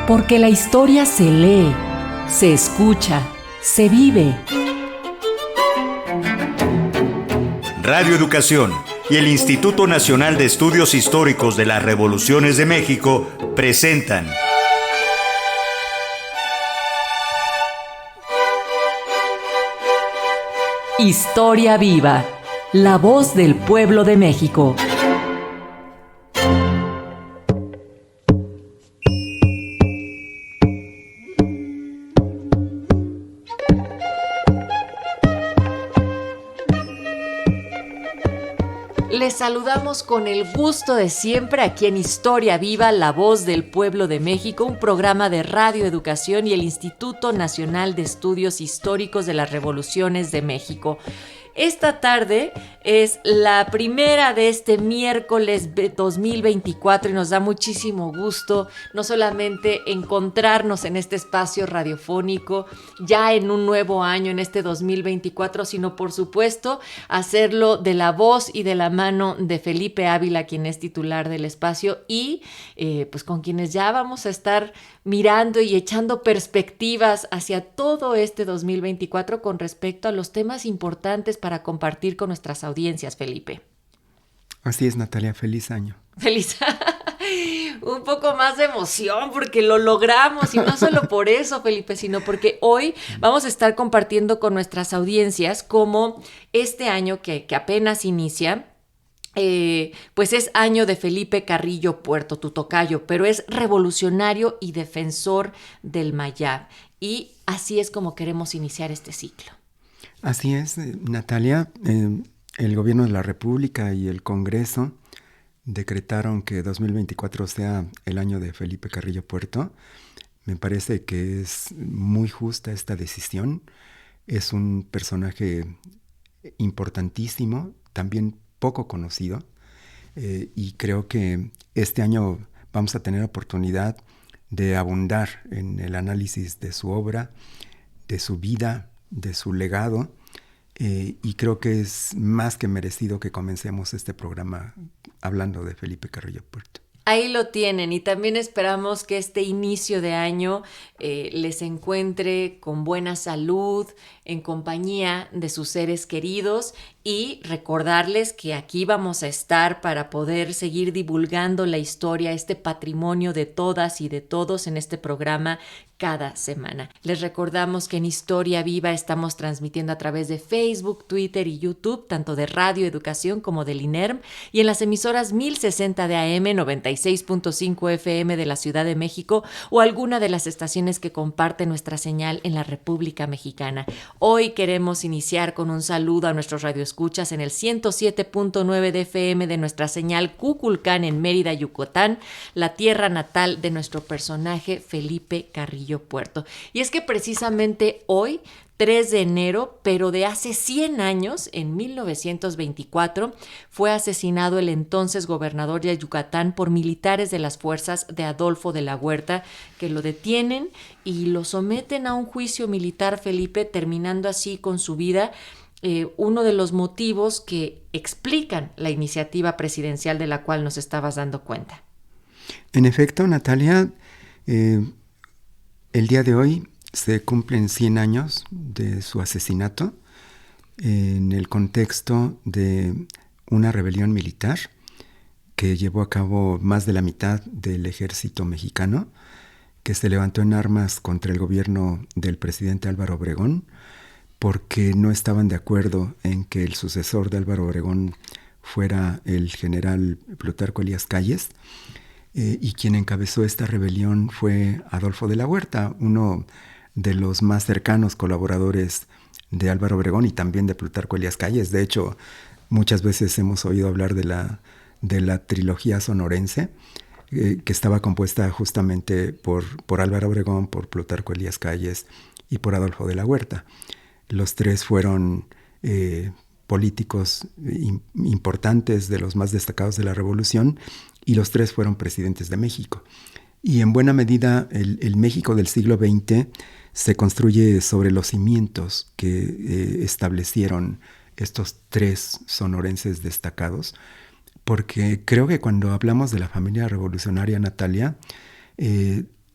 Porque la historia se lee, se escucha, se vive. Radio Educación y el Instituto Nacional de Estudios Históricos de las Revoluciones de México presentan Historia Viva, la voz del pueblo de México. Les saludamos con el gusto de siempre aquí en Historia Viva, la voz del pueblo de México, un programa de Radio Educación y el Instituto Nacional de Estudios Históricos de las Revoluciones de México. Esta tarde es la primera de este miércoles 2024 y nos da muchísimo gusto no solamente encontrarnos en este espacio radiofónico ya en un nuevo año, en este 2024, sino por supuesto hacerlo de la voz y de la mano de Felipe Ávila, quien es titular del espacio y pues con quienes ya vamos a estar mirando y echando perspectivas hacia todo este 2024 con respecto a los temas importantes para compartir con nuestras audiencias, Felipe. Así es, Natalia, feliz año. Feliz un poco más de emoción porque lo logramos y no solo por eso, Felipe, sino porque hoy vamos a estar compartiendo con nuestras audiencias cómo este año que apenas inicia, pues es año de Felipe Carrillo Puerto, tu tocayo, pero es revolucionario y defensor del Mayab. Y así es como queremos iniciar este ciclo. Así es, Natalia. El gobierno de la República y el Congreso decretaron que 2024 sea el año de Felipe Carrillo Puerto. Me parece que es muy justa esta decisión. Es un personaje importantísimo, también poco conocido, y creo que este año vamos a tener oportunidad de abundar en el análisis de su obra, de su vida, de su legado, y creo que es más que merecido que comencemos este programa hablando de Felipe Carrillo Puerto. Ahí lo tienen y también esperamos que este inicio de año les encuentre con buena salud, en compañía de sus seres queridos y recordarles que aquí vamos a estar para poder seguir divulgando la historia, este patrimonio de todas y de todos en este programa cada semana. Les recordamos que en Historia Viva estamos transmitiendo a través de Facebook, Twitter y YouTube, tanto de Radio Educación como del INERM, y en las emisoras 1060 de AM, 96.5 FM de la Ciudad de México o alguna de las estaciones que comparten nuestra señal en la República Mexicana. Hoy queremos iniciar con un saludo a nuestros radioescuchas en el 107.9 de FM de nuestra señal Cuculcán en Mérida, Yucatán, la tierra natal de nuestro personaje Felipe Carrillo Puerto. Y es que precisamente hoy, 3 de enero, pero de hace 100 años, en 1924, fue asesinado el entonces gobernador de Yucatán por militares de las fuerzas de Adolfo de la Huerta, que lo detienen y lo someten a un juicio militar, Felipe, terminando así con su vida. Uno de los motivos que explican la iniciativa presidencial de la cual nos estabas dando cuenta. En efecto, Natalia, el día de hoy se cumplen 100 años de su asesinato en el contexto de una rebelión militar que llevó a cabo más de la mitad del ejército mexicano, que se levantó en armas contra el gobierno del presidente Álvaro Obregón, porque no estaban de acuerdo en que el sucesor de Álvaro Obregón fuera el general Plutarco Elías Calles, y quien encabezó esta rebelión fue Adolfo de la Huerta, uno de los más cercanos colaboradores de Álvaro Obregón y también de Plutarco Elías Calles. De hecho, muchas veces hemos oído hablar de la trilogía sonorense, que estaba compuesta justamente por Álvaro Obregón, por Plutarco Elías Calles y por Adolfo de la Huerta. Los tres fueron políticos importantes, de los más destacados de la Revolución, y los tres fueron presidentes de México. Y en buena medida el México del siglo XX se construye sobre los cimientos que establecieron estos tres sonorenses destacados, porque creo que cuando hablamos de la familia revolucionaria, Natalia,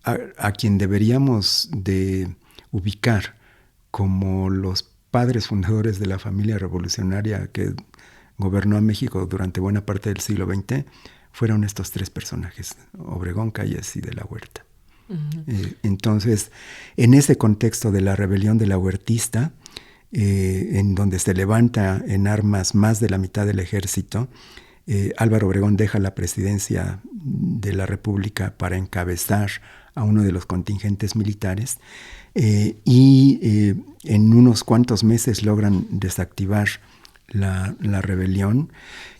a quien deberíamos de ubicar como los padres fundadores de la familia revolucionaria que gobernó a México durante buena parte del siglo XX, fueron estos tres personajes, Obregón, Calles y de la Huerta. Entonces, en ese contexto de la rebelión de la Huertista, en donde se levanta en armas más de la mitad del ejército, Álvaro Obregón deja la presidencia de la República para encabezar a uno de los contingentes militares y en unos cuantos meses logran desactivar la rebelión.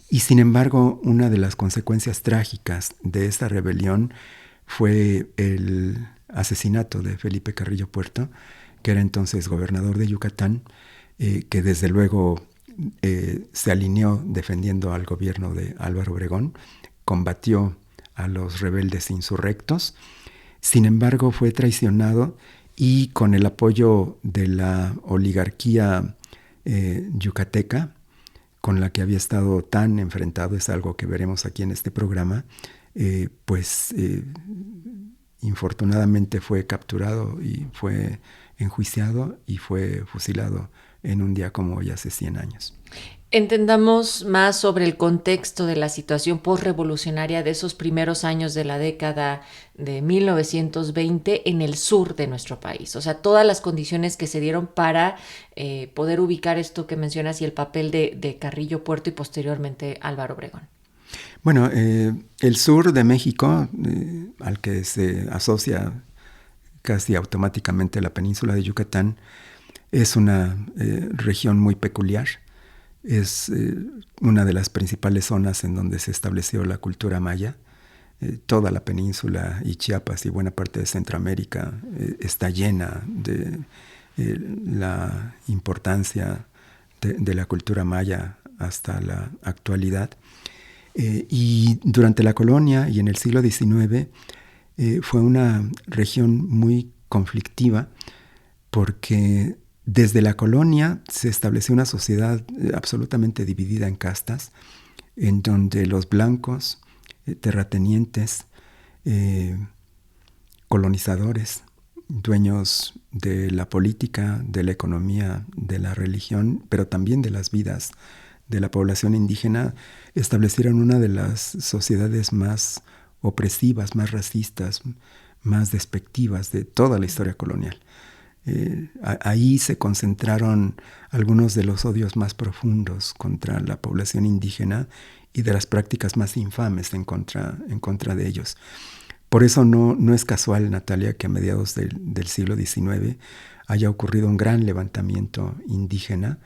Y sin embargo, una de las consecuencias trágicas de esta rebelión fue el asesinato de Felipe Carrillo Puerto, que era entonces gobernador de Yucatán, que desde luego se alineó defendiendo al gobierno de Álvaro Obregón, combatió a los rebeldes insurrectos. Sin embargo, fue traicionado y con el apoyo de la oligarquía yucateca, con la que había estado tan enfrentado, es algo que veremos aquí en este programa, infortunadamente fue capturado y fue enjuiciado y fue fusilado en un día como hoy hace 100 años. Entendamos más sobre el contexto de la situación postrevolucionaria de esos primeros años de la década de 1920 en el sur de nuestro país. O sea, todas las condiciones que se dieron para poder ubicar esto que mencionas y el papel de Carrillo Puerto y posteriormente Álvaro Obregón. Bueno, el sur de México, al que se asocia casi automáticamente la península de Yucatán, es una región muy peculiar. Es una de las principales zonas en donde se estableció la cultura maya. Toda la península y Chiapas y buena parte de Centroamérica está llena de la importancia de la cultura maya hasta la actualidad. Y durante la colonia y en el siglo XIX fue una región muy conflictiva porque desde la colonia se estableció una sociedad absolutamente dividida en castas, en donde los blancos, terratenientes, colonizadores, dueños de la política, de la economía, de la religión, pero también de las vidas de la población indígena, establecieron una de las sociedades más opresivas, más racistas, más despectivas de toda la historia colonial. Ahí se concentraron algunos de los odios más profundos contra la población indígena y de las prácticas más infames en contra de ellos. Por eso no es casual, Natalia, que a mediados del siglo XIX haya ocurrido un gran levantamiento indígena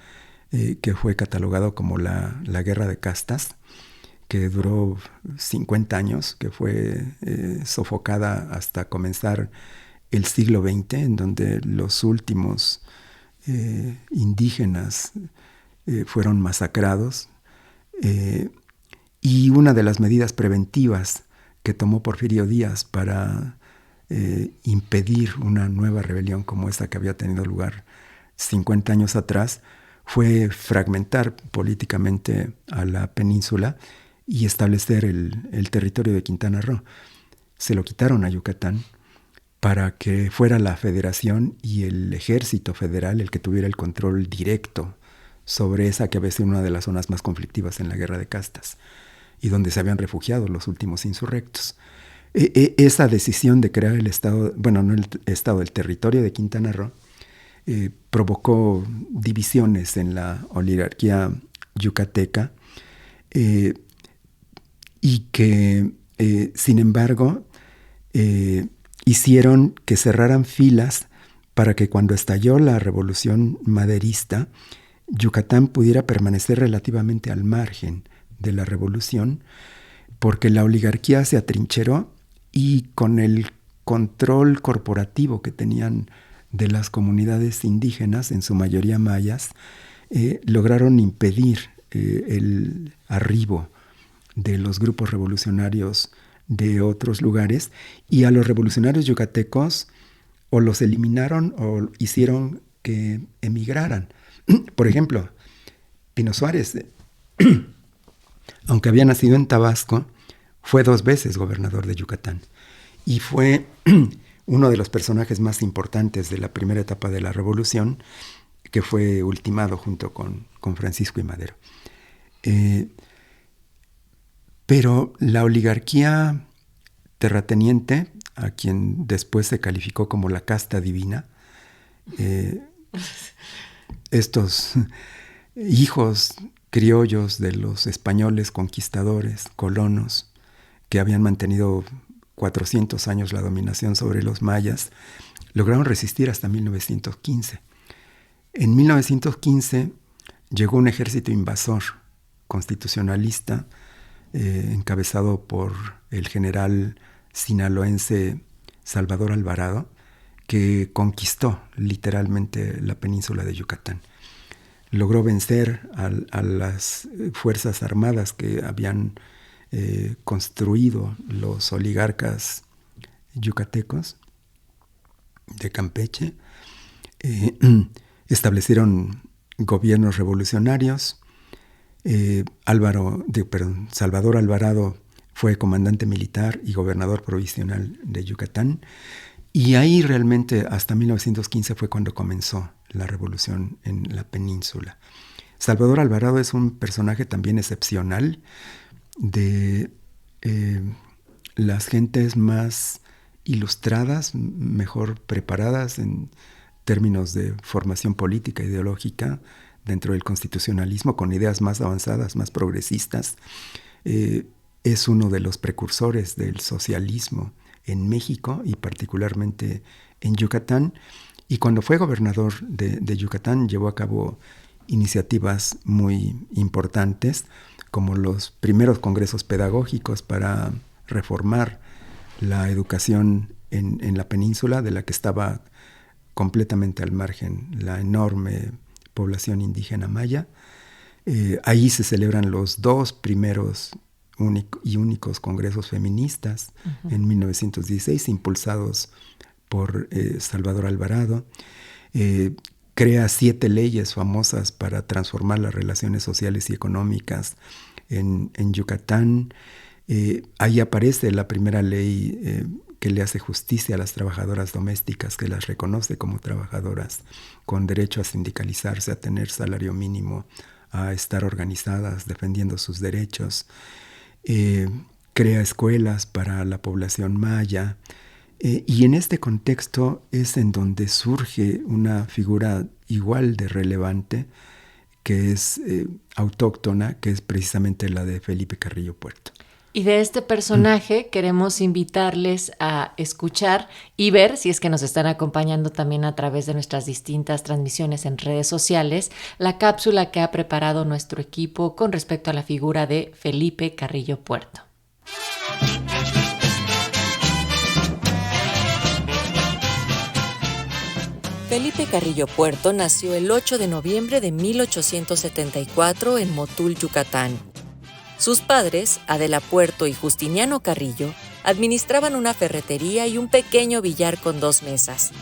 que fue catalogado como la Guerra de Castas, que duró 50 años, que fue sofocada hasta comenzar el siglo XX, en donde los últimos indígenas fueron masacrados. Y una de las medidas preventivas que tomó Porfirio Díaz para impedir una nueva rebelión como esta que había tenido lugar 50 años atrás fue fragmentar políticamente a la península y establecer el territorio de Quintana Roo. Se lo quitaron a Yucatán para que fuera la federación y el ejército federal el que tuviera el control directo sobre esa que había sido una de las zonas más conflictivas en la Guerra de Castas y donde se habían refugiado los últimos insurrectos. Esa decisión de crear el Estado, bueno, no el Estado, el territorio de Quintana Roo, provocó divisiones en la oligarquía yucateca y que, sin embargo, hicieron que cerraran filas para que cuando estalló la revolución maderista, Yucatán pudiera permanecer relativamente al margen de la revolución, porque la oligarquía se atrincheró y con el control corporativo que tenían de las comunidades indígenas, en su mayoría mayas, lograron impedir el arribo de los grupos revolucionarios de otros lugares, y a los revolucionarios yucatecos o los eliminaron o hicieron que emigraran. Por ejemplo, Pino Suárez, aunque había nacido en Tabasco, fue 2 veces gobernador de Yucatán y fue uno de los personajes más importantes de la primera etapa de la revolución, que fue ultimado junto con Francisco I. Madero. Pero la oligarquía terrateniente, a quien después se calificó como la casta divina, estos hijos criollos de los españoles conquistadores, colonos, que habían mantenido 400 años la dominación sobre los mayas, lograron resistir hasta 1915. En 1915 llegó un ejército invasor constitucionalista encabezado por el general sinaloense Salvador Alvarado, que conquistó literalmente la península de Yucatán. Logró vencer a las fuerzas armadas que habían construido los oligarcas yucatecos de Campeche. Establecieron gobiernos revolucionarios. Salvador Alvarado fue comandante militar y gobernador provisional de Yucatán. Y ahí realmente hasta 1915 fue cuando comenzó la revolución en la península. Salvador Alvarado es un personaje también excepcional, de las gentes más ilustradas, mejor preparadas en términos de formación política, ideológica, dentro del constitucionalismo, con ideas más avanzadas, más progresistas. Es uno de los precursores del socialismo en México y particularmente en Yucatán. Y cuando fue gobernador de Yucatán llevó a cabo iniciativas muy importantes, como los primeros congresos pedagógicos para reformar la educación en la península, de la que estaba completamente al margen la enorme población indígena maya. Ahí se celebran los dos primeros únicos congresos feministas en 1916, impulsados por Salvador Alvarado. Crea 7 leyes famosas para transformar las relaciones sociales y económicas en Yucatán. Ahí aparece la primera ley que le hace justicia a las trabajadoras domésticas, que las reconoce como trabajadoras con derecho a sindicalizarse, a tener salario mínimo, a estar organizadas defendiendo sus derechos. Crea escuelas para la población maya. Y en este contexto es en donde surge una figura igual de relevante, que es autóctona, que es precisamente la de Felipe Carrillo Puerto. Y de este personaje queremos invitarles a escuchar y ver, si es que nos están acompañando también a través de nuestras distintas transmisiones en redes sociales, la cápsula que ha preparado nuestro equipo con respecto a la figura de Felipe Carrillo Puerto. Felipe Carrillo Puerto nació el 8 de noviembre de 1874 en Motul, Yucatán. Sus padres, Adela Puerto y Justiniano Carrillo, administraban una ferretería y un pequeño billar con 2 mesas.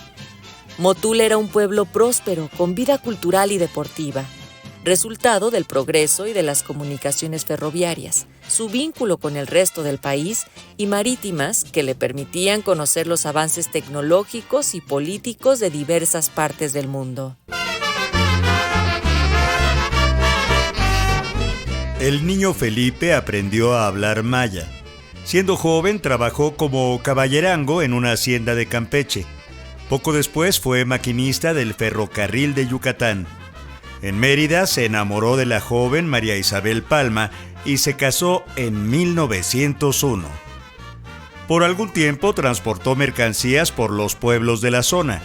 Motul era un pueblo próspero, con vida cultural y deportiva, resultado del progreso y de las comunicaciones ferroviarias, su vínculo con el resto del país y marítimas que le permitían conocer los avances tecnológicos y políticos de diversas partes del mundo. El niño Felipe aprendió a hablar maya. Siendo joven, trabajó como caballerango en una hacienda de Campeche. Poco después fue maquinista del ferrocarril de Yucatán. En Mérida se enamoró de la joven María Isabel Palma y se casó en 1901. Por algún tiempo transportó mercancías por los pueblos de la zona.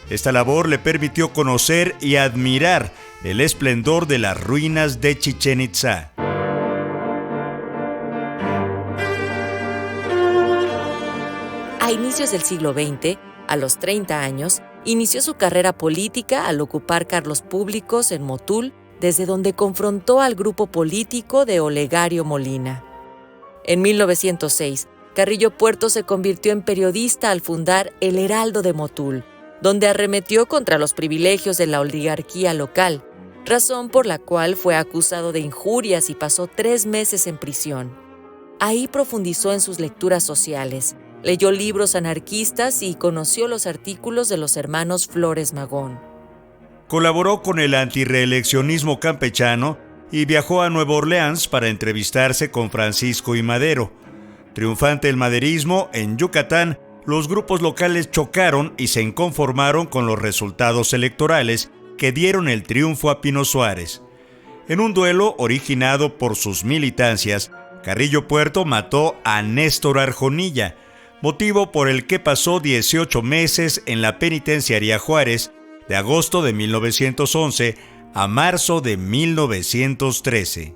Esta labor le permitió conocer y admirar el esplendor de las ruinas de Chichén Itzá. A inicios del siglo XX, a los 30 años, inició su carrera política al ocupar cargos públicos en Motul, desde donde confrontó al grupo político de Olegario Molina. En 1906, Carrillo Puerto se convirtió en periodista al fundar El Heraldo de Motul, donde arremetió contra los privilegios de la oligarquía local, razón por la cual fue acusado de injurias y pasó 3 meses en prisión. Ahí profundizó en sus lecturas sociales, Leyó libros anarquistas y conoció los artículos de los hermanos Flores Magón. Colaboró con el antirreeleccionismo campechano y viajó a Nueva Orleans para entrevistarse con Francisco I. Madero. Triunfante el maderismo, en Yucatán, los grupos locales chocaron y se inconformaron con los resultados electorales que dieron el triunfo a Pino Suárez. En un duelo originado por sus militancias, Carrillo Puerto mató a Néstor Arjonilla, motivo por el que pasó 18 meses en la penitenciaría Juárez, de agosto de 1911 a marzo de 1913.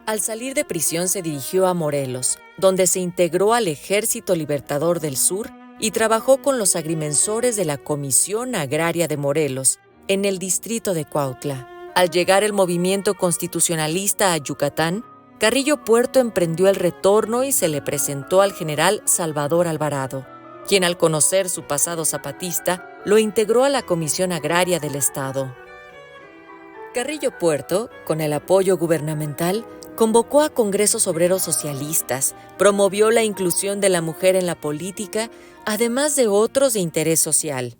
Al salir de prisión se dirigió a Morelos, donde se integró al Ejército Libertador del Sur y trabajó con los agrimensores de la Comisión Agraria de Morelos, en el distrito de Cuautla. Al llegar el movimiento constitucionalista a Yucatán, Carrillo Puerto emprendió el retorno y se le presentó al general Salvador Alvarado, quien al conocer su pasado zapatista, lo integró a la Comisión Agraria del Estado. Carrillo Puerto, con el apoyo gubernamental, convocó a congresos obreros socialistas, promovió la inclusión de la mujer en la política, además de otros de interés social.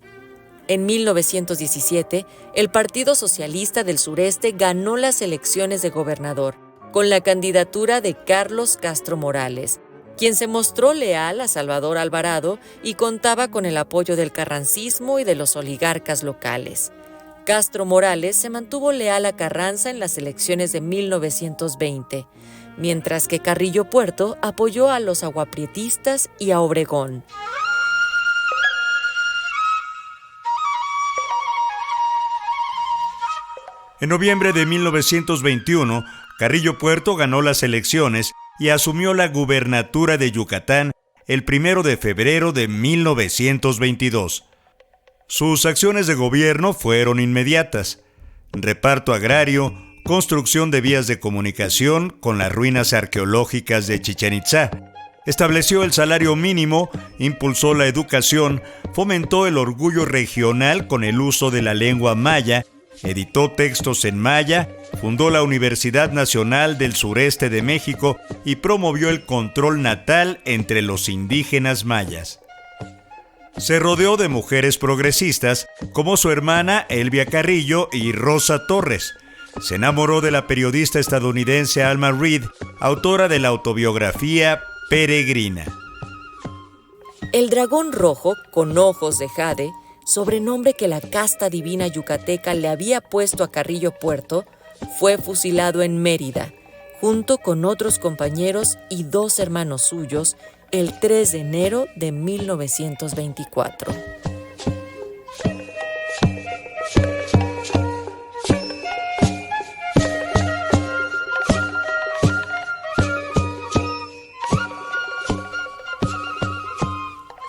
En 1917, el Partido Socialista del Sureste ganó las elecciones de gobernador, con la candidatura de Carlos Castro Morales, quien se mostró leal a Salvador Alvarado y contaba con el apoyo del carrancismo y de los oligarcas locales. Castro Morales se mantuvo leal a Carranza en las elecciones de 1920, mientras que Carrillo Puerto apoyó a los aguaprietistas y a Obregón. En noviembre de 1921, Carrillo Puerto ganó las elecciones y asumió la gubernatura de Yucatán el 1 de febrero de 1922. Sus acciones de gobierno fueron inmediatas: reparto agrario, construcción de vías de comunicación con las ruinas arqueológicas de Chichén Itzá. Estableció el salario mínimo, impulsó la educación, fomentó el orgullo regional con el uso de la lengua maya, editó textos en maya, fundó la Universidad Nacional del Sureste de México y promovió el control natal entre los indígenas mayas. Se rodeó de mujeres progresistas como su hermana Elvia Carrillo y Rosa Torres. Se enamoró de la periodista estadounidense Alma Reed, autora de la autobiografía Peregrina. El dragón rojo, con ojos de jade, sobrenombre que la casta divina yucateca le había puesto a Carrillo Puerto, fue fusilado en Mérida, junto con otros compañeros y 2 hermanos suyos, el 3 de enero de 1924.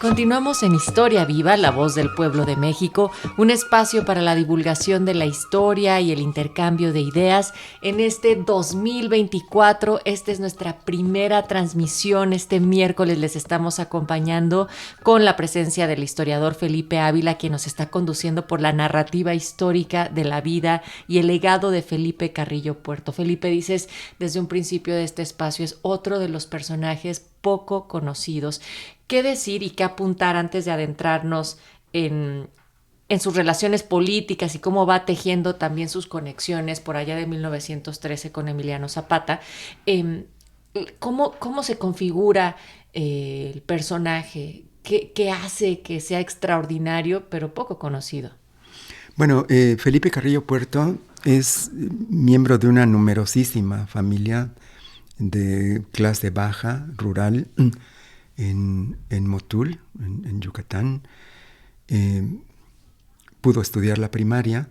Continuamos en Historia Viva, la voz del pueblo de México, un espacio para la divulgación de la historia y el intercambio de ideas. En este 2024, esta es nuestra primera transmisión. Este miércoles les estamos acompañando con la presencia del historiador Felipe Ávila, quien nos está conduciendo por la narrativa histórica de la vida y el legado de Felipe Carrillo Puerto. Felipe, dices desde un principio de este espacio, es otro de los personajes poco conocidos. ¿Qué decir y qué apuntar antes de adentrarnos en sus relaciones políticas y cómo va tejiendo también sus conexiones por allá de 1913 con Emiliano Zapata? ¿Cómo se configura el personaje? ¿Qué hace que sea extraordinario pero poco conocido? Bueno, Felipe Carrillo Puerto es miembro de una numerosísima familia de clase baja, rural, en Motul, en Yucatán. Pudo estudiar la primaria,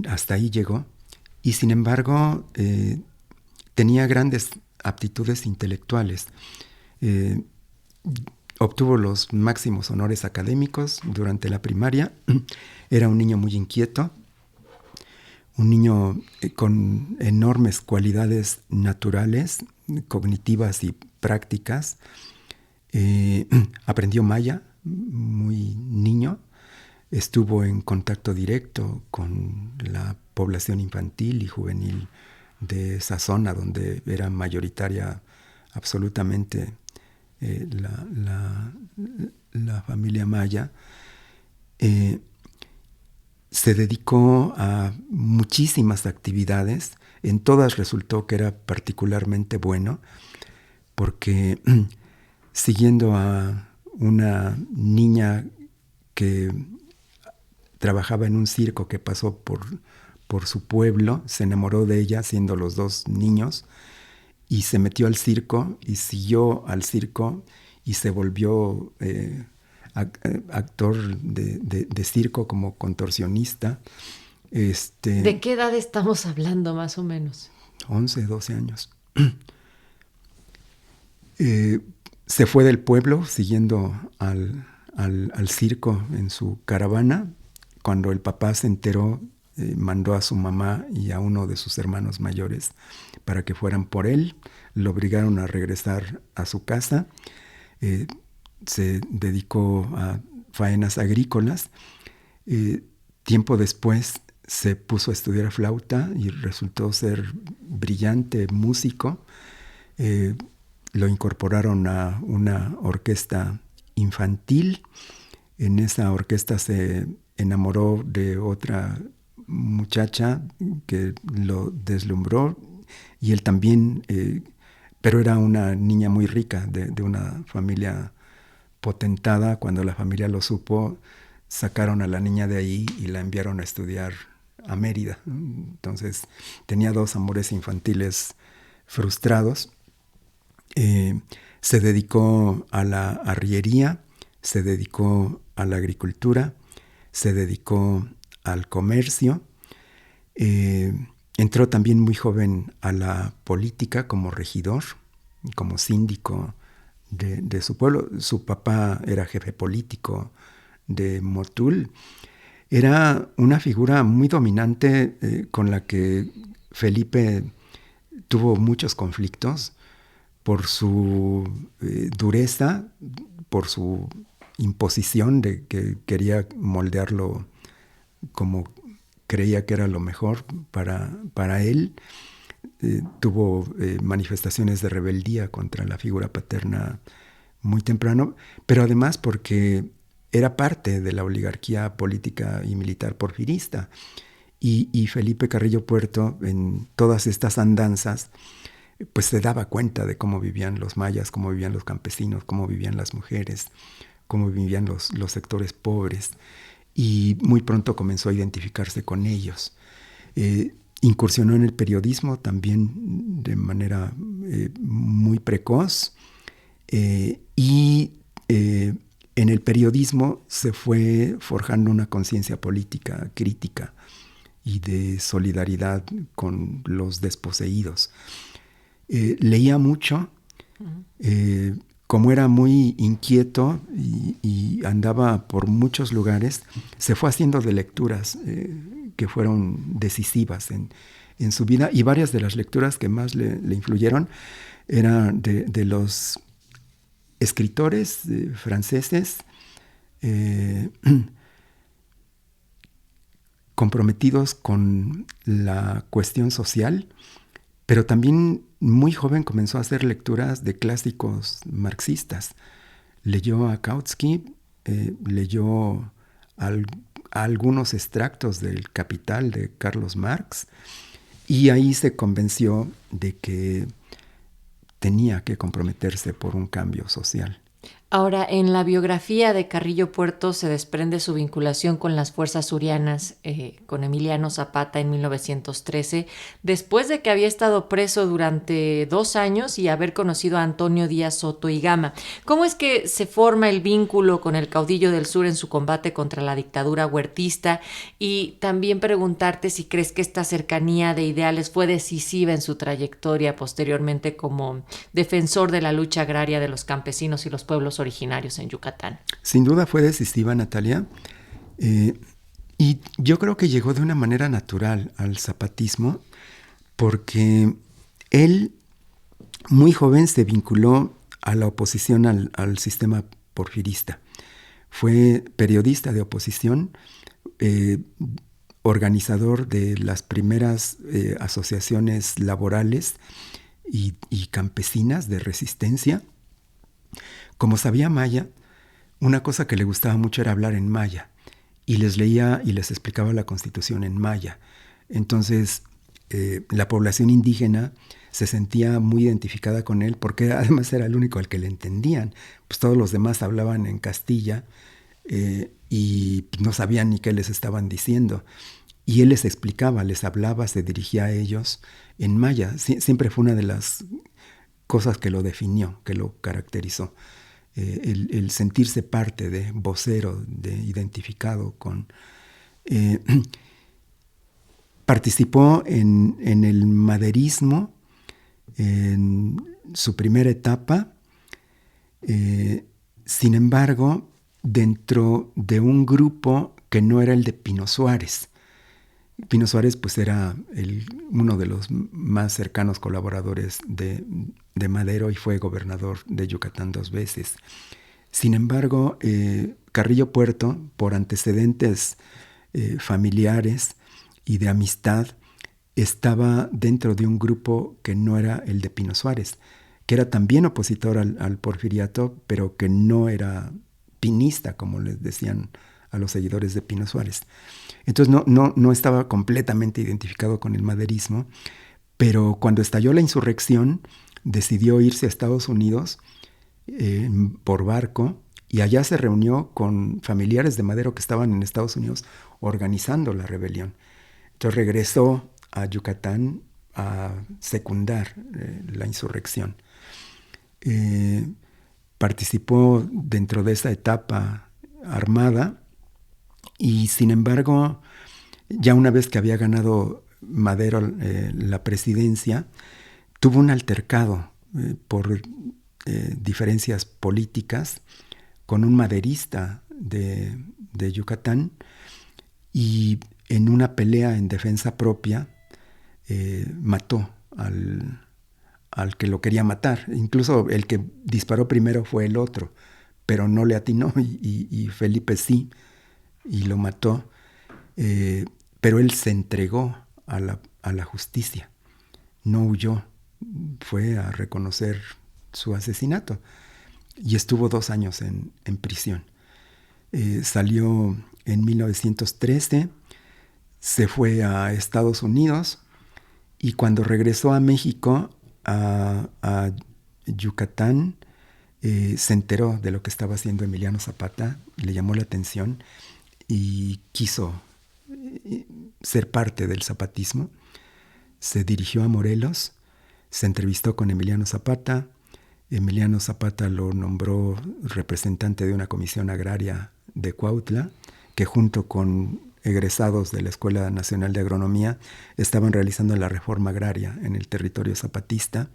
hasta ahí llegó, y sin embargo tenía grandes aptitudes intelectuales. Obtuvo los máximos honores académicos durante la primaria. Era un niño muy inquieto, un niño con enormes cualidades naturales, cognitivas y prácticas. Aprendió maya muy niño, estuvo en contacto directo con la población infantil y juvenil de esa zona donde era mayoritaria absolutamente la familia Maya, se dedicó a muchísimas actividades. En todas resultó que era particularmente bueno, porque siguiendo a una niña que trabajaba en un circo que pasó por su pueblo, se enamoró de ella siendo los dos niños, y se metió al circo y siguió al circo y se volvió actor de circo como contorsionista. ¿De qué edad estamos hablando más o menos? 11, 12 años. Se fue del pueblo siguiendo al circo en su caravana. Cuando el papá se enteró, mandó a su mamá y a uno de sus hermanos mayores para que fueran por él. Lo obligaron a regresar a su casa. Se dedicó a faenas agrícolas. Tiempo después se puso a estudiar flauta y resultó ser brillante músico. Lo incorporaron a una orquesta infantil. En esa orquesta se enamoró de otra muchacha que lo deslumbró, y él también, pero era una niña muy rica, de una familia potentada. Cuando la familia lo supo, sacaron a la niña de ahí y la enviaron a estudiar a Mérida. Entonces tenía 2 amores infantiles frustrados. Se dedicó a la arriería, se dedicó a la agricultura, se dedicó al comercio. Entró también muy joven a la política como regidor, como síndico de su pueblo. Su papá era jefe político de Motul. Era una figura muy dominante con la que Felipe tuvo muchos conflictos por su dureza, por su imposición de que quería moldearlo como creía que era lo mejor para él. Tuvo manifestaciones de rebeldía contra la figura paterna muy temprano, pero además porque era parte de la oligarquía política y militar porfirista. Y Felipe Carrillo Puerto, en todas estas andanzas, pues se daba cuenta de cómo vivían los mayas, cómo vivían los campesinos, cómo vivían las mujeres, cómo vivían los sectores pobres, y muy pronto comenzó a identificarse con ellos. Incursionó en el periodismo también de manera muy precoz, y en el periodismo se fue forjando una conciencia política crítica y de solidaridad con los desposeídos. Leía mucho. Como era muy inquieto y andaba por muchos lugares, se fue haciendo de lecturas que fueron decisivas en su vida, y varias de las lecturas que más le influyeron eran de los escritores franceses comprometidos con la cuestión social, pero también muy joven comenzó a hacer lecturas de clásicos marxistas. Leyó a Kautsky, leyó algunos extractos del Capital de Carlos Marx, y ahí se convenció de que tenía que comprometerse por un cambio social. Ahora, en la biografía de Carrillo Puerto se desprende su vinculación con las fuerzas surianas, con Emiliano Zapata en 1913, después de que había estado preso durante 2 años y haber conocido a Antonio Díaz Soto y Gama. ¿Cómo es que se forma el vínculo con el caudillo del sur en su combate contra la dictadura huertista? Y también preguntarte si crees que esta cercanía de ideales fue decisiva en su trayectoria posteriormente como defensor de la lucha agraria de los campesinos y los pueblos originarios en Yucatán. Sin duda fue decisiva, Natalia, y yo creo que llegó de una manera natural al zapatismo, porque él muy joven se vinculó a la oposición al sistema porfirista. Fue periodista de oposición, organizador de las primeras asociaciones laborales y campesinas de resistencia. como sabía maya, una cosa que le gustaba mucho era hablar en maya, y les leía y les explicaba la Constitución en maya. Entonces, la población indígena se sentía muy identificada con él, porque además era el único al que le entendían. Pues todos los demás hablaban en castilla y no sabían ni qué les estaban diciendo. Y él les explicaba, les hablaba, se dirigía a ellos en maya. Siempre fue una de las cosas que lo definió, que lo caracterizó. El sentirse parte de, vocero, de identificado con... participó en el maderismo en su primera etapa, sin embargo, dentro de un grupo que no era el de Pino Suárez. Pino Suárez pues era uno de los más cercanos colaboradores de Madero y fue gobernador de Yucatán 2 veces. Sin embargo, Carrillo Puerto, por antecedentes familiares y de amistad, estaba dentro de un grupo que no era el de Pino Suárez, que era también opositor al porfiriato, pero que no era pinista, como les decían a los seguidores de Pino Suárez. Entonces no estaba completamente identificado con el maderismo, pero cuando estalló la insurrección decidió irse a Estados Unidos por barco, y allá se reunió con familiares de Madero que estaban en Estados Unidos organizando la rebelión. Entonces regresó a Yucatán a secundar la insurrección. Participó dentro de esa etapa armada y, sin embargo, ya una vez que había ganado Madero la presidencia, tuvo un altercado por diferencias políticas con un maderista de Yucatán, y en una pelea en defensa propia mató al que lo quería matar. Incluso el que disparó primero fue el otro, pero no le atinó y Felipe sí, y lo mató. Pero él se entregó a la justicia, no huyó, fue a reconocer su asesinato y estuvo 2 años en prisión. Salió en 1913, se fue a Estados Unidos, y cuando regresó a México, a Yucatán, se enteró de lo que estaba haciendo Emiliano Zapata, le llamó la atención y quiso ser parte del zapatismo. Se dirigió a Morelos, se entrevistó con Emiliano Zapata. Emiliano Zapata lo nombró representante de una comisión agraria de Cuautla, que junto con egresados de la Escuela Nacional de Agronomía estaban realizando la reforma agraria en el territorio zapatista.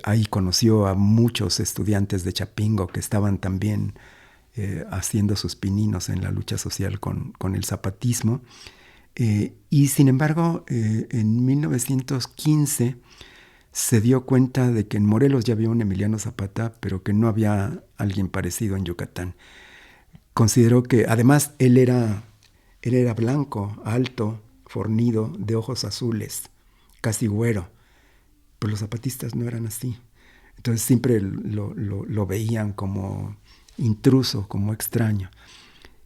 Ahí conoció a muchos estudiantes de Chapingo que estaban también haciendo sus pininos en la lucha social con el zapatismo. Y sin embargo, en 1915 se dio cuenta de que en Morelos ya había un Emiliano Zapata, pero que no había alguien parecido en Yucatán. Consideró que, además, él era blanco, alto, fornido, de ojos azules, casi güero. Pero los zapatistas no eran así. Entonces siempre lo veían como intruso, como extraño.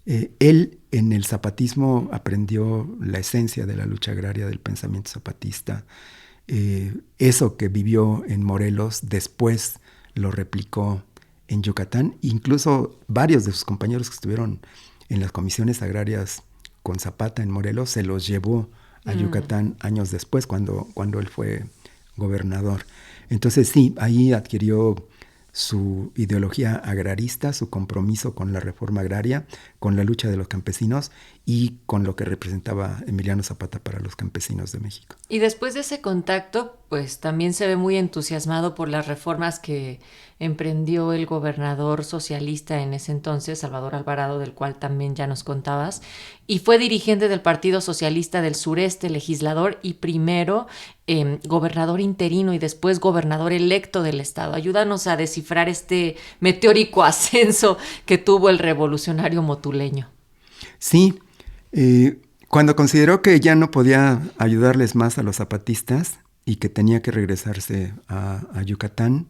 Él en el zapatismo aprendió la esencia de la lucha agraria, del pensamiento zapatista. Eso que vivió en Morelos después lo replicó en Yucatán. Incluso varios de sus compañeros que estuvieron en las comisiones agrarias con Zapata en Morelos se los llevó a Yucatán años después, cuando él fue gobernador. Entonces sí, ahí adquirió su ideología agrarista, su compromiso con la reforma agraria, con la lucha de los campesinos y con lo que representaba Emiliano Zapata para los campesinos de México. Y después de ese contacto, pues también se ve muy entusiasmado por las reformas que emprendió el gobernador socialista en ese entonces, Salvador Alvarado, del cual también ya nos contabas, y fue dirigente del Partido Socialista del Sureste, legislador y primero gobernador interino y después gobernador electo del estado. Ayúdanos a descifrar este meteórico ascenso que tuvo el revolucionario motuleño. Sí, cuando consideró que ya no podía ayudarles más a los zapatistas y que tenía que regresarse a Yucatán,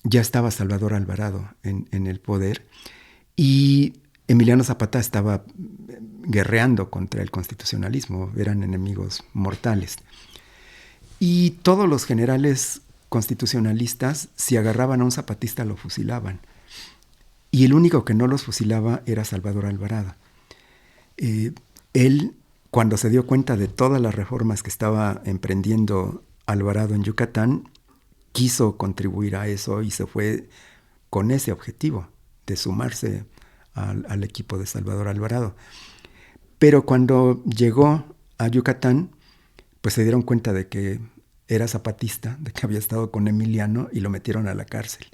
ya estaba Salvador Alvarado en el poder y Emiliano Zapata estaba guerreando contra el constitucionalismo, eran enemigos mortales. Y todos los generales constitucionalistas, si agarraban a un zapatista, lo fusilaban. Y el único que no los fusilaba era Salvador Alvarado. Él, cuando se dio cuenta de todas las reformas que estaba emprendiendo Alvarado en Yucatán, quiso contribuir a eso y se fue con ese objetivo de sumarse al equipo de Salvador Alvarado. Pero cuando llegó a Yucatán, pues se dieron cuenta de que era zapatista, de que había estado con Emiliano y lo metieron a la cárcel.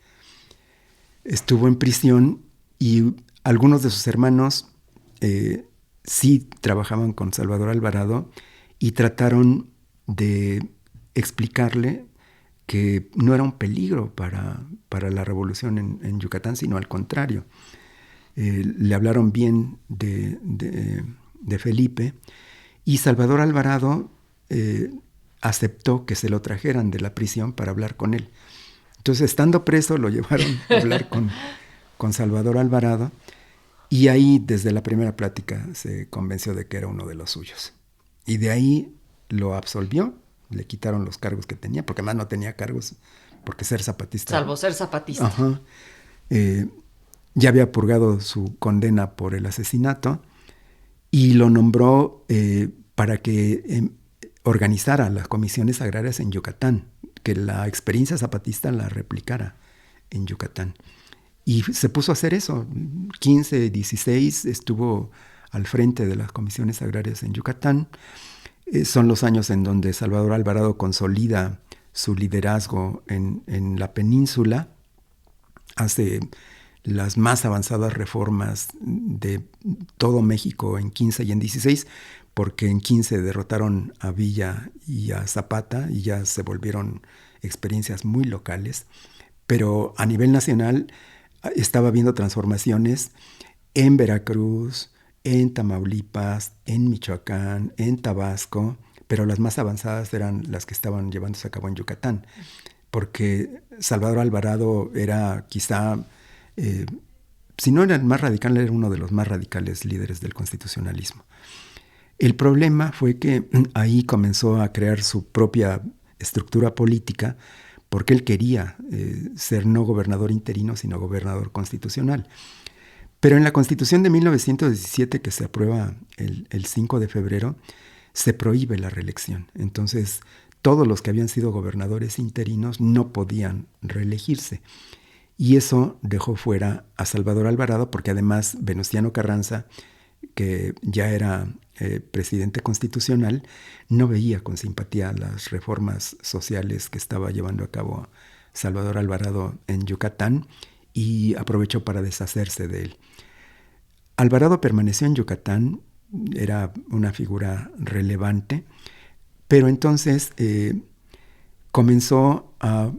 Estuvo en prisión y algunos de sus hermanos sí trabajaban con Salvador Alvarado y trataron de explicarle que no era un peligro para la revolución en Yucatán, sino al contrario. Le hablaron bien de Felipe y Salvador Alvarado aceptó que se lo trajeran de la prisión para hablar con él. Entonces, estando preso, lo llevaron a hablar con Salvador Alvarado y ahí, desde la primera plática, se convenció de que era uno de los suyos. Y de ahí lo absolvió, le quitaron los cargos que tenía, porque además no tenía cargos, porque ser zapatista... Salvo ser zapatista. Ajá. Ya había purgado su condena por el asesinato y lo nombró para que organizara las comisiones agrarias en Yucatán, que la experiencia zapatista la replicara en Yucatán. Y se puso a hacer eso. 15, 16 estuvo al frente de las comisiones agrarias en Yucatán. Son los años en donde Salvador Alvarado consolida su liderazgo en la península, hace las más avanzadas reformas de todo México en 15 y en 16, porque en 15 derrotaron a Villa y a Zapata y ya se volvieron experiencias muy locales, pero a nivel nacional estaba habiendo transformaciones en Veracruz, en Tamaulipas, en Michoacán, en Tabasco, pero las más avanzadas eran las que estaban llevándose a cabo en Yucatán, porque Salvador Alvarado era quizá, si no era el más radical, era uno de los más radicales líderes del constitucionalismo. El problema fue que ahí comenzó a crear su propia estructura política porque él quería ser no gobernador interino, sino gobernador constitucional. Pero en la Constitución de 1917, que se aprueba el 5 de febrero, se prohíbe la reelección. Entonces, todos los que habían sido gobernadores interinos no podían reelegirse. Y eso dejó fuera a Salvador Alvarado, porque además Venustiano Carranza, que ya era presidente constitucional, no veía con simpatía las reformas sociales que estaba llevando a cabo Salvador Alvarado en Yucatán y aprovechó para deshacerse de él. Alvarado permaneció en Yucatán, era una figura relevante, pero entonces comenzó a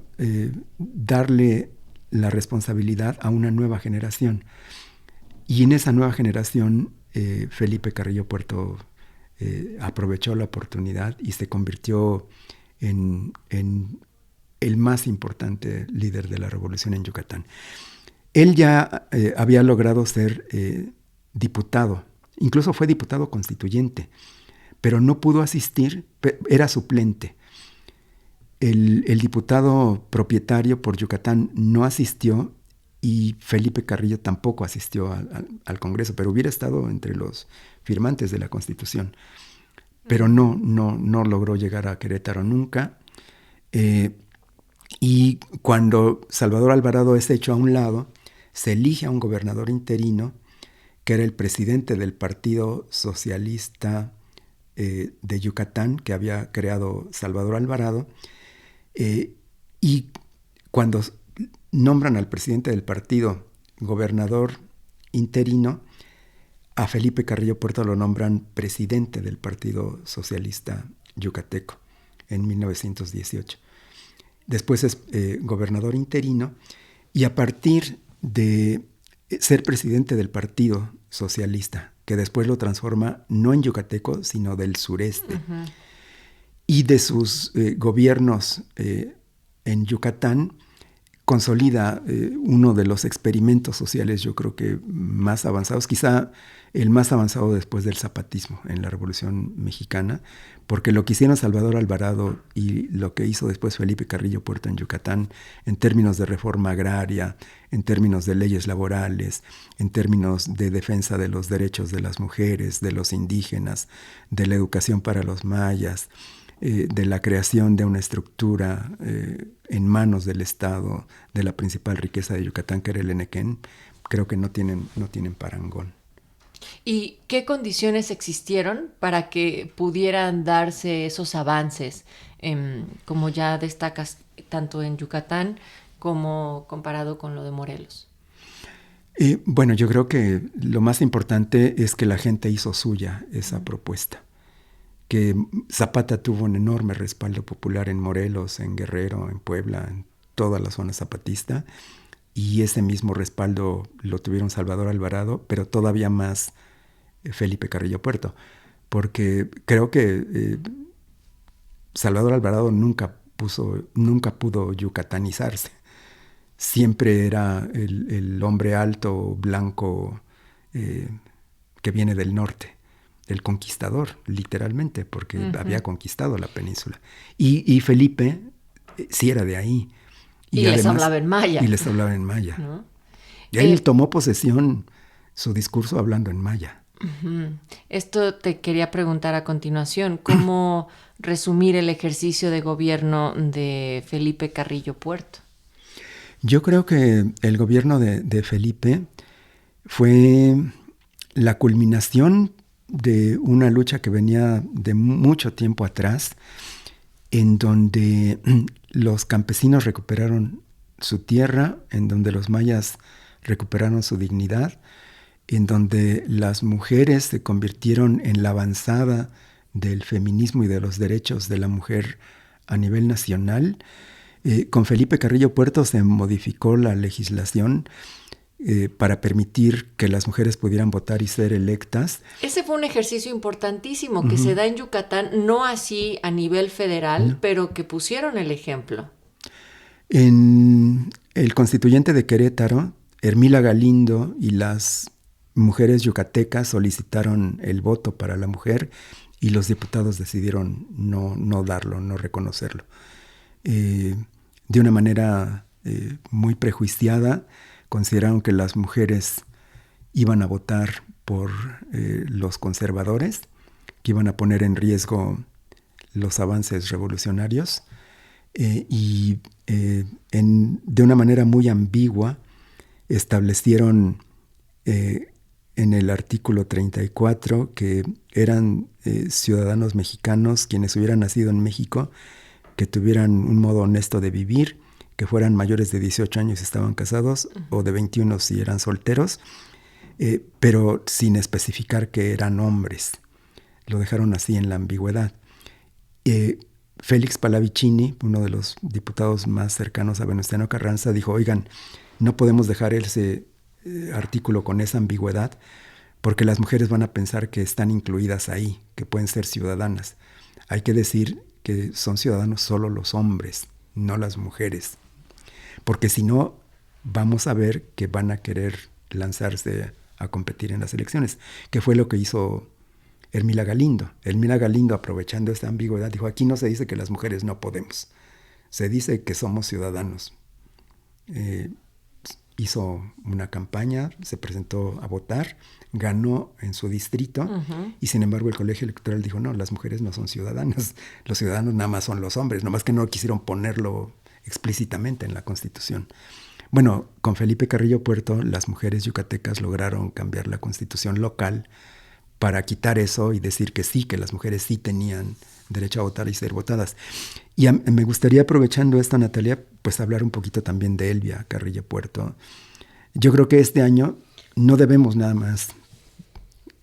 darle la responsabilidad a una nueva generación. Y en esa nueva generación Felipe Carrillo Puerto aprovechó la oportunidad y se convirtió en el más importante líder de la revolución en Yucatán. Él ya había logrado ser diputado, incluso fue diputado constituyente, pero no pudo asistir, era suplente. El diputado propietario por Yucatán no asistió y Felipe Carrillo tampoco asistió al Congreso, pero hubiera estado entre los firmantes de la Constitución. Pero no logró llegar a Querétaro nunca. Y cuando Salvador Alvarado es hecho a un lado, se elige a un gobernador interino, que era el presidente del Partido Socialista de Yucatán, que había creado Salvador Alvarado. Y cuando nombran al presidente del partido gobernador interino, a Felipe Carrillo Puerto lo nombran presidente del Partido Socialista Yucateco en 1918. Después es gobernador interino y a partir de ser presidente del Partido Socialista, que después lo transforma no en Yucateco, sino del sureste, uh-huh, y de sus gobiernos en Yucatán, consolida uno de los experimentos sociales, yo creo que más avanzados, quizá el más avanzado después del zapatismo en la Revolución Mexicana, porque lo que hicieron Salvador Alvarado y lo que hizo después Felipe Carrillo Puerto en Yucatán, en términos de reforma agraria, en términos de leyes laborales, en términos de defensa de los derechos de las mujeres, de los indígenas, de la educación para los mayas, de la creación de una estructura en manos del Estado, de la principal riqueza de Yucatán, que era el Enequén, creo que no tienen parangón. ¿Y qué condiciones existieron para que pudieran darse esos avances, como ya destacas, tanto en Yucatán como comparado con lo de Morelos? Bueno, yo creo que lo más importante es que la gente hizo suya esa propuesta, que Zapata tuvo un enorme respaldo popular en Morelos, en Guerrero, en Puebla, en toda la zona zapatista, y ese mismo respaldo lo tuvieron Salvador Alvarado, pero todavía más Felipe Carrillo Puerto, porque creo que Salvador Alvarado nunca pudo yucatanizarse. Siempre era el hombre alto, blanco, que viene del norte, el conquistador, literalmente, porque había conquistado la península. Y Felipe sí era de ahí. Y les hablaba en maya. Y les hablaba en maya. ¿No? Y él tomó posesión, su discurso hablando en maya. Esto te quería preguntar a continuación. ¿Cómo resumir el ejercicio de gobierno de Felipe Carrillo Puerto? Yo creo que el gobierno de Felipe fue la culminación de una lucha que venía de mucho tiempo atrás, en donde los campesinos recuperaron su tierra, en donde los mayas recuperaron su dignidad, en donde las mujeres se convirtieron en la avanzada del feminismo y de los derechos de la mujer a nivel nacional. Con Felipe Carrillo Puerto se modificó la legislación para permitir que las mujeres pudieran votar y ser electas. Ese fue un ejercicio importantísimo que se da en Yucatán, no así a nivel federal, pero que pusieron el ejemplo. En el constituyente de Querétaro, Hermila Galindo y las mujeres yucatecas solicitaron el voto para la mujer y los diputados decidieron no darlo, no reconocerlo. De una manera muy prejuiciada, consideraron que las mujeres iban a votar por los conservadores, que iban a poner en riesgo los avances revolucionarios, y de una manera muy ambigua establecieron en el artículo 34 que eran ciudadanos mexicanos quienes hubieran nacido en México, que tuvieran un modo honesto de vivir, que fueran mayores de 18 años si estaban casados, o de 21 si eran solteros, pero sin especificar que eran hombres. Lo dejaron así en la ambigüedad. Félix Palavicini, uno de los diputados más cercanos a Venustiano Carranza, dijo, oigan, no podemos dejar ese artículo con esa ambigüedad, porque las mujeres van a pensar que están incluidas ahí, que pueden ser ciudadanas. Hay que decir que son ciudadanos solo los hombres, no las mujeres. Porque si no, vamos a ver que van a querer lanzarse a competir en las elecciones, que fue lo que hizo Hermila Galindo. Hermila Galindo, aprovechando esta ambigüedad, dijo, aquí no se dice que las mujeres no podemos, se dice que somos ciudadanos. Hizo una campaña, se presentó a votar, ganó en su distrito, y sin embargo el colegio electoral dijo, no, las mujeres no son ciudadanas, los ciudadanos nada más son los hombres, nomás que no quisieron ponerlo explícitamente en la Constitución. Bueno, con Felipe Carrillo Puerto, las mujeres yucatecas lograron cambiar la Constitución local para quitar eso y decir que sí, que las mujeres sí tenían derecho a votar y ser votadas. Y me gustaría, aprovechando esto, Natalia, pues hablar un poquito también de Elvia Carrillo Puerto. Yo creo que este año no debemos nada más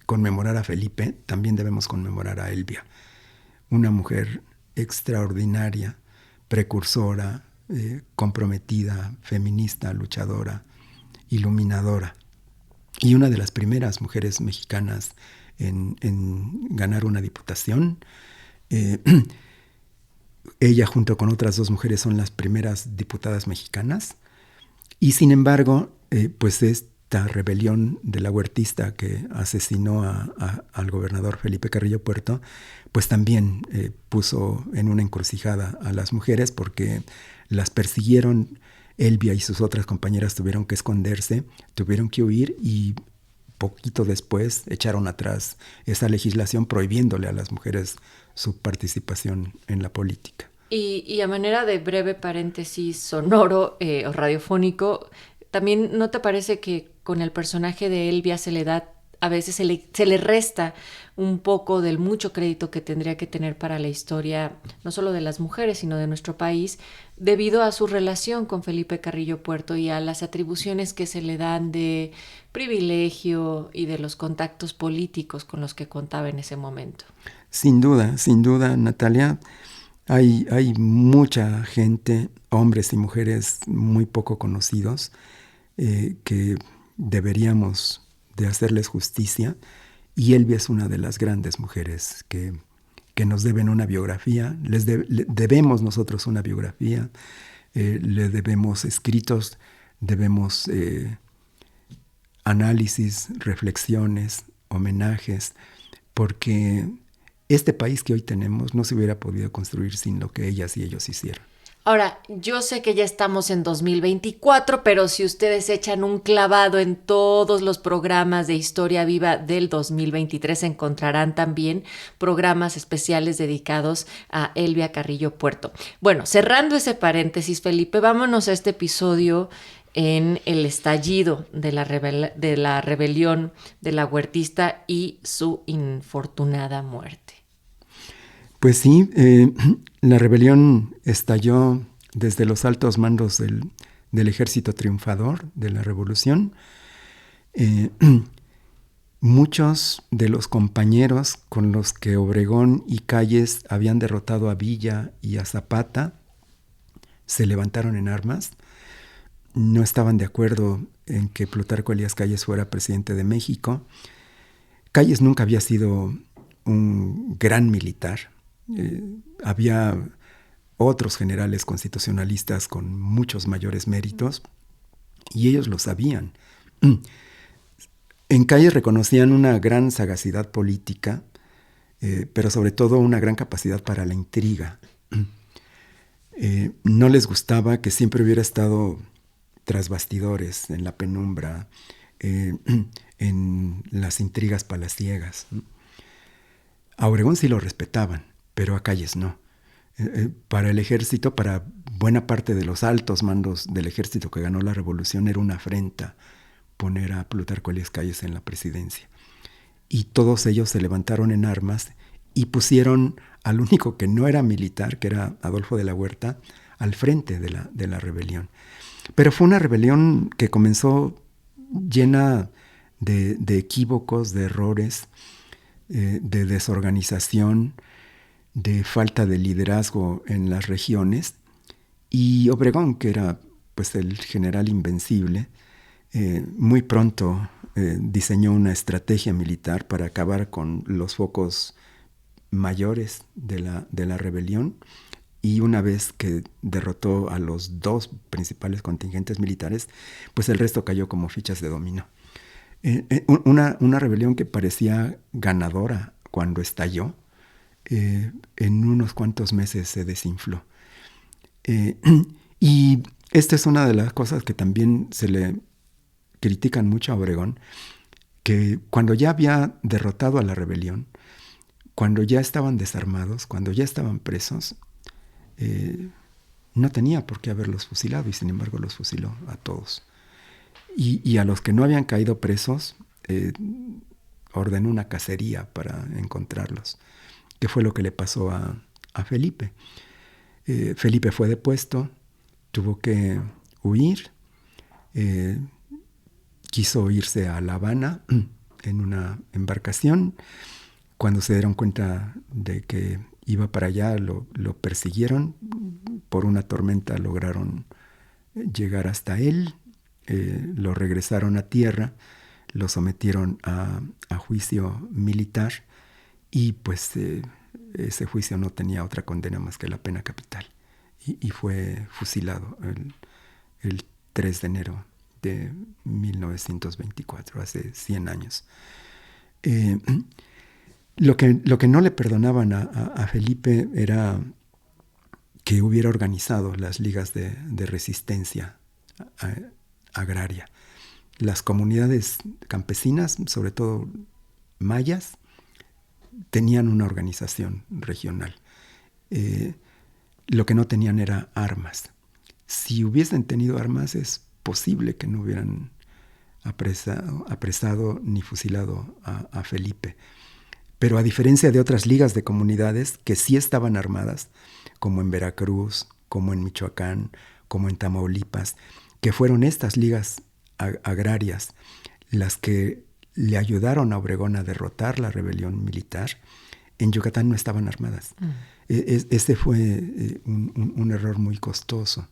conmemorar a Felipe, también debemos conmemorar a Elvia, una mujer extraordinaria, precursora, comprometida, feminista, luchadora, iluminadora, y una de las primeras mujeres mexicanas en ganar una diputación. Ella, junto con otras dos mujeres, son las primeras diputadas mexicanas. Y sin embargo, pues esta rebelión de la huertista que asesinó al gobernador Felipe Carrillo Puerto, pues también puso en una encrucijada a las mujeres porque las persiguieron. Elvia y sus otras compañeras tuvieron que esconderse, tuvieron que huir y poquito después echaron atrás esa legislación prohibiéndole a las mujeres su participación en la política. Y a manera de breve paréntesis sonoro o radiofónico, ¿también no te parece que con el personaje de Elvia se le da, a veces se le resta un poco del mucho crédito que tendría que tener para la historia, no solo de las mujeres, sino de nuestro país, debido a su relación con Felipe Carrillo Puerto y a las atribuciones que se le dan de privilegio y de los contactos políticos con los que contaba en ese momento? Sin duda, Natalia. Hay mucha gente, hombres y mujeres muy poco conocidos, que deberíamos de hacerles justicia, y Elvia es una de las grandes mujeres que nos deben una biografía. Le debemos nosotros una biografía, le debemos escritos, debemos análisis, reflexiones, homenajes, porque este país que hoy tenemos no se hubiera podido construir sin lo que ellas y ellos hicieron. Ahora, yo sé que ya estamos en 2024, pero si ustedes echan un clavado en todos los programas de Historia Viva del 2023, encontrarán también programas especiales dedicados a Elvia Carrillo Puerto. Bueno, cerrando ese paréntesis, Felipe, vámonos a este episodio en el estallido de la rebelión de la huertista y su infortunada muerte. Pues sí, la rebelión estalló desde los altos mandos del ejército triunfador de la revolución. Muchos de los compañeros con los que Obregón y Calles habían derrotado a Villa y a Zapata se levantaron en armas. No estaban de acuerdo en que Plutarco Elías Calles fuera presidente de México. Calles nunca había sido un gran militar. Había otros generales constitucionalistas con muchos mayores méritos y ellos lo sabían. En Calles reconocían una gran sagacidad política, pero sobre todo una gran capacidad para la intriga. No les gustaba que siempre hubiera estado tras bastidores, en la penumbra, en las intrigas palaciegas. A Obregón sí lo respetaban, pero a Calles no. Para el ejército, para buena parte de los altos mandos del ejército que ganó la revolución, era una afrenta poner a Plutarco Elías Calles en la presidencia. Y todos ellos se levantaron en armas y pusieron al único que no era militar, que era Adolfo de la Huerta, al frente de la rebelión. Pero fue una rebelión que comenzó llena de equívocos, de errores, de desorganización, de falta de liderazgo en las regiones, y Obregón, que era pues el general invencible, muy pronto diseñó una estrategia militar para acabar con los focos mayores de la rebelión, y una vez que derrotó a los dos principales contingentes militares, pues el resto cayó como fichas de dominó. Una rebelión que parecía ganadora cuando estalló, en unos cuantos meses se desinfló. Y esta es una de las cosas que también se le critican mucho a Obregón, que cuando ya había derrotado a la rebelión, cuando ya estaban desarmados, cuando ya estaban presos, no tenía por qué haberlos fusilado, y sin embargo los fusiló a todos. Y a los que no habían caído presos, ordenó una cacería para encontrarlos, que fue lo que le pasó a Felipe. Felipe fue depuesto, tuvo que huir, quiso irse a La Habana en una embarcación. Cuando se dieron cuenta de que iba para allá, lo persiguieron. Por una tormenta lograron llegar hasta él, lo regresaron a tierra, lo sometieron a juicio militar, y pues ese juicio no tenía otra condena más que la pena capital, y fue fusilado el 3 de enero de 1924, hace 100 años. Lo que no le perdonaban a Felipe era que hubiera organizado las ligas de resistencia agraria. Las comunidades campesinas, sobre todo mayas, tenían una organización regional. Lo que no tenían era armas. Si hubiesen tenido armas, es posible que no hubieran apresado ni fusilado a Felipe. Pero a diferencia de otras ligas de comunidades que sí estaban armadas, como en Veracruz, como en Michoacán, como en Tamaulipas, que fueron estas ligas agrarias las que le ayudaron a Obregón a derrotar la rebelión militar, en Yucatán no estaban armadas. Este fue un error muy costoso.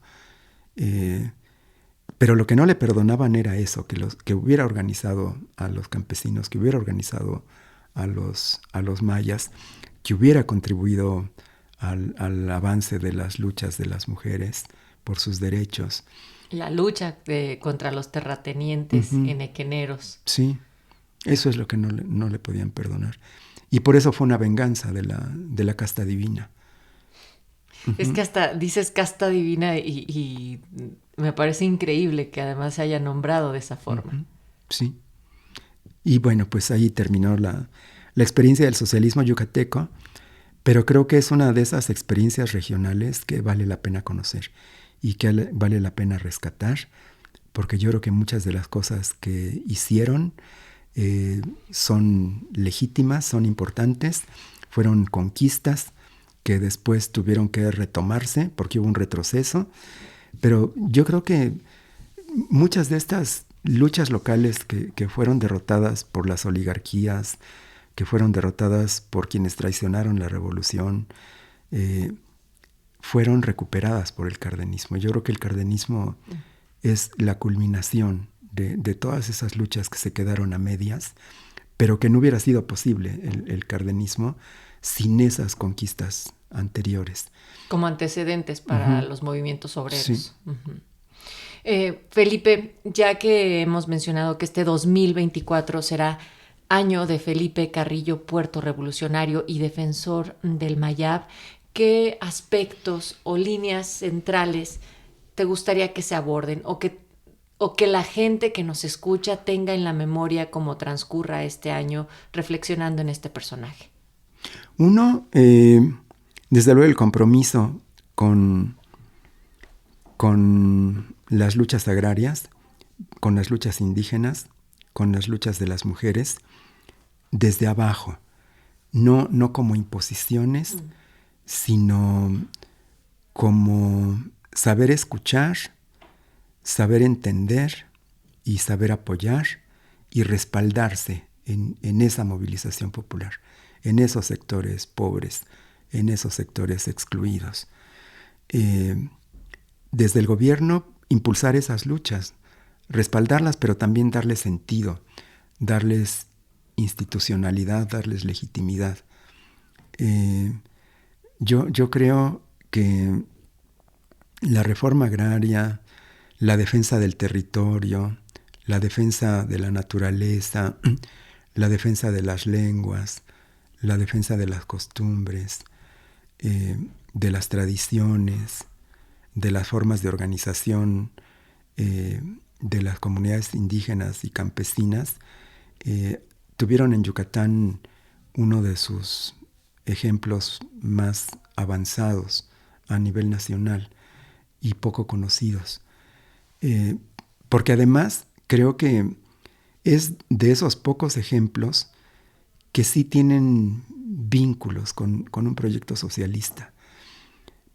Pero lo que no le perdonaban era eso, que hubiera organizado a los campesinos, que hubiera organizado a los mayas, que hubiera contribuido al avance de las luchas de las mujeres por sus derechos. La lucha contra los terratenientes enequeneros. Sí, eso es lo que no le podían perdonar. Y por eso fue una venganza de la casta divina. Es que hasta dices casta divina y me parece increíble que además se haya nombrado de esa forma. Sí. Y bueno, pues ahí terminó la experiencia del socialismo yucateco, pero creo que es una de esas experiencias regionales que vale la pena conocer y que vale la pena rescatar, porque yo creo que muchas de las cosas que hicieron son legítimas, son importantes, fueron conquistas que después tuvieron que retomarse porque hubo un retroceso, pero yo creo que muchas de estas luchas locales que fueron derrotadas por las oligarquías, que fueron derrotadas por quienes traicionaron la revolución, fueron recuperadas por el cardenismo. Yo creo que el cardenismo es la culminación de todas esas luchas que se quedaron a medias, pero que no hubiera sido posible el cardenismo sin esas conquistas anteriores. Como antecedentes para los movimientos obreros. Sí. Felipe, ya que hemos mencionado que este 2024 será año de Felipe Carrillo Puerto Revolucionario y defensor del Mayab, ¿qué aspectos o líneas centrales te gustaría que se aborden o que la gente que nos escucha tenga en la memoria cómo transcurra este año reflexionando en este personaje? Uno, desde luego el compromiso con las luchas agrarias, con las luchas indígenas, con las luchas de las mujeres, desde abajo, no como imposiciones, sino como saber escuchar, saber entender y saber apoyar y respaldarse en esa movilización popular, en esos sectores pobres, en esos sectores excluidos. Desde el gobierno, impulsar esas luchas, respaldarlas, pero también darles sentido, darles institucionalidad, darles legitimidad. Yo creo que la reforma agraria, la defensa del territorio, la defensa de la naturaleza, la defensa de las lenguas, la defensa de las costumbres, de las tradiciones, de las formas de organización de las comunidades indígenas y campesinas, tuvieron en Yucatán uno de sus ejemplos más avanzados a nivel nacional y poco conocidos. Porque además creo que es de esos pocos ejemplos que sí tienen vínculos con un proyecto socialista.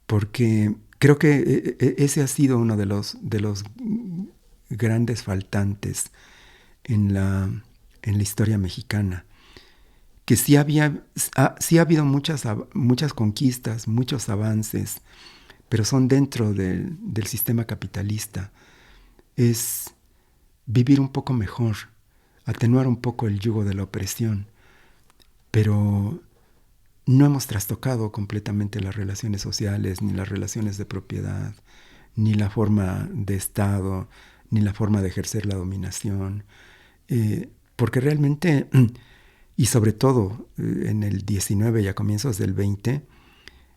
Porque creo que ese ha sido uno de los grandes faltantes en la historia mexicana. Que sí ha habido muchas conquistas, muchos avances, pero son dentro del sistema capitalista. Es vivir un poco mejor, atenuar un poco el yugo de la opresión, pero no hemos trastocado completamente las relaciones sociales, ni las relaciones de propiedad, ni la forma de Estado, ni la forma de ejercer la dominación, porque realmente, y sobre todo en el 19 y a comienzos del 20,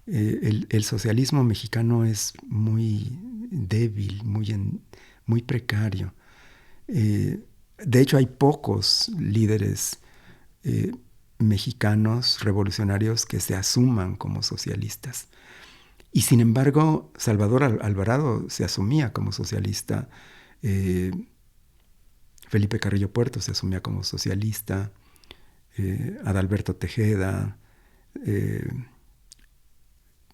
el socialismo mexicano es muy débil, muy precario. De hecho, hay pocos líderes mexicanos revolucionarios que se asuman como socialistas. Y sin embargo, Salvador Alvarado se asumía como socialista, Felipe Carrillo Puerto se asumía como socialista, Adalberto Tejeda,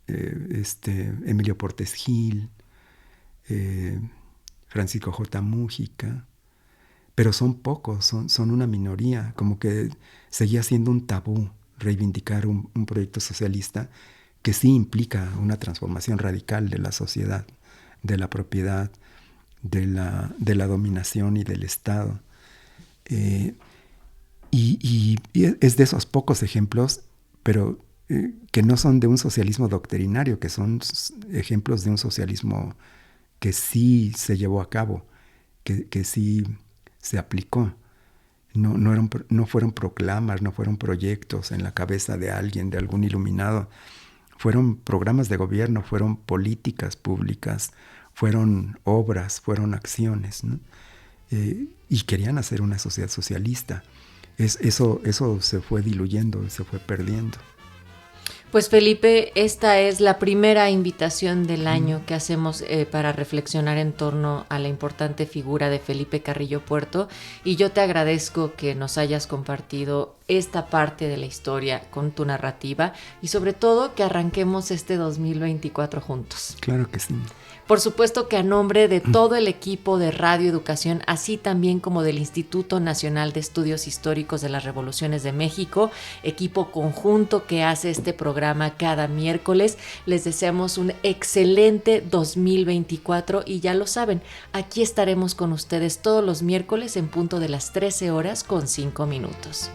Emilio Portes Gil, Francisco J. Mújica, pero son pocos, son una minoría, como que seguía siendo un tabú reivindicar un proyecto socialista que sí implica una transformación radical de la sociedad, de la propiedad, de la dominación y del Estado. Y es de esos pocos ejemplos, pero que no son de un socialismo doctrinario, que son ejemplos de un socialismo que sí se llevó a cabo, que sí se aplicó. No fueron proclamas, no fueron proyectos en la cabeza de alguien, de algún iluminado. Fueron programas de gobierno, fueron políticas públicas, fueron obras, fueron acciones, ¿no? Y querían hacer una sociedad socialista. Eso se fue diluyendo, se fue perdiendo. Pues Felipe, esta es la primera invitación del año que hacemos para reflexionar en torno a la importante figura de Felipe Carrillo Puerto, y yo te agradezco que nos hayas compartido esta parte de la historia con tu narrativa y sobre todo que arranquemos este 2024 juntos. Claro que sí. Por supuesto que a nombre de todo el equipo de Radio Educación, así también como del Instituto Nacional de Estudios Históricos de las Revoluciones de México, equipo conjunto que hace este programa cada miércoles, les deseamos un excelente 2024 y ya lo saben, aquí estaremos con ustedes todos los miércoles en punto de las 13:05.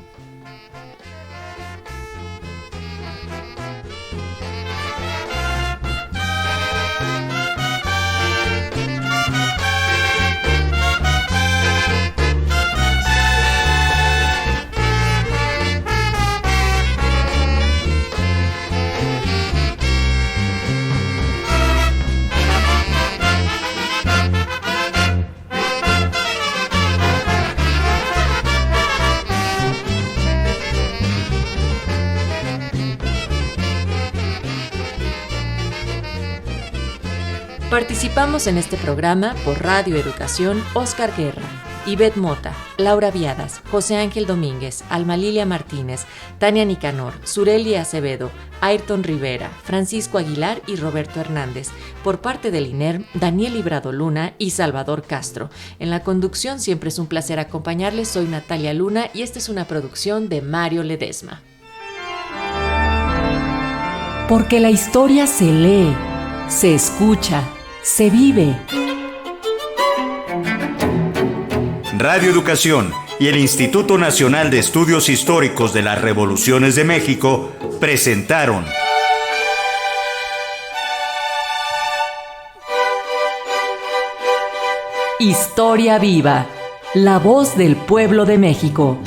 Participamos en este programa por Radio Educación Oscar Guerra, Ivette Mota, Laura Viadas, José Ángel Domínguez, Alma Lilia Martínez, Tania Nicanor, Sureli Acevedo, Ayrton Rivera, Francisco Aguilar y Roberto Hernández. Por parte del INERM, Daniel Librado Luna y Salvador Castro. En la conducción siempre es un placer acompañarles. Soy Natalia Luna y esta es una producción de Mario Ledesma. Porque la historia se lee, se escucha, se vive. Radio Educación y el Instituto Nacional de Estudios Históricos de las Revoluciones de México presentaron Historia Viva, la voz del pueblo de México.